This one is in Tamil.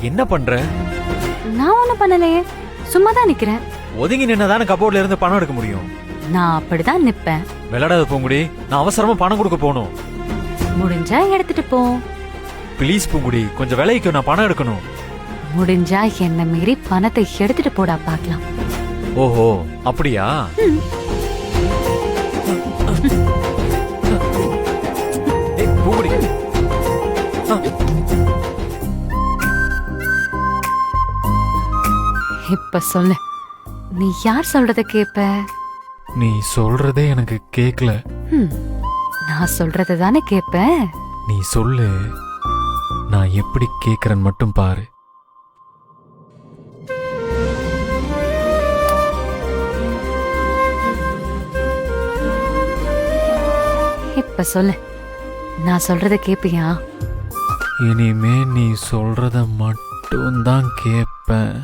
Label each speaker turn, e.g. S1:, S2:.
S1: என்ன பண்ற?
S2: நான் ஒண்ணும் பண்ணலையே, சும்மா தான் நிக்கிறேன்.
S1: ஒதுங்கி நின்னதான கபோர்ட்ல இருந்து பணம் எடுக்க முடியும்.
S2: நான் அப்படிதான் நிப்பேன்.
S1: விளையாடாத பூங்குடி, நான் அவசரமா பணம் கொடுக்க போகணும்.
S2: முடிஞ்சா எடுத்துட்டு போ.
S1: ப்ளீஸ் பூங்குடி, கொஞ்சம் விலைக்கு நான் பணம் எடுக்கணும்.
S2: முடிஞ்சா என்ன மீறி பணத்தை எடுத்துட்டு போடா பாக்கலாம்.
S1: ஓஹோ, அப்படியா? பூங்குடி,
S2: இப்ப சொல்லு, நீ யார் சொல்றத கேப்ப?
S1: நீ சொல்றதே எனக்கு கேக்கல.
S2: நான் சொல்றத தானே கேப்ப.
S1: நீ சொல்லு, நான் எப்படி கேக்குறேன்னு மட்டும் பாரு.
S2: இப்ப சொல்லு, நான் சொல்றத கேப்பியா?
S1: இனிமே நீ சொல்றத மட்டும் தான் கேப்பேன்.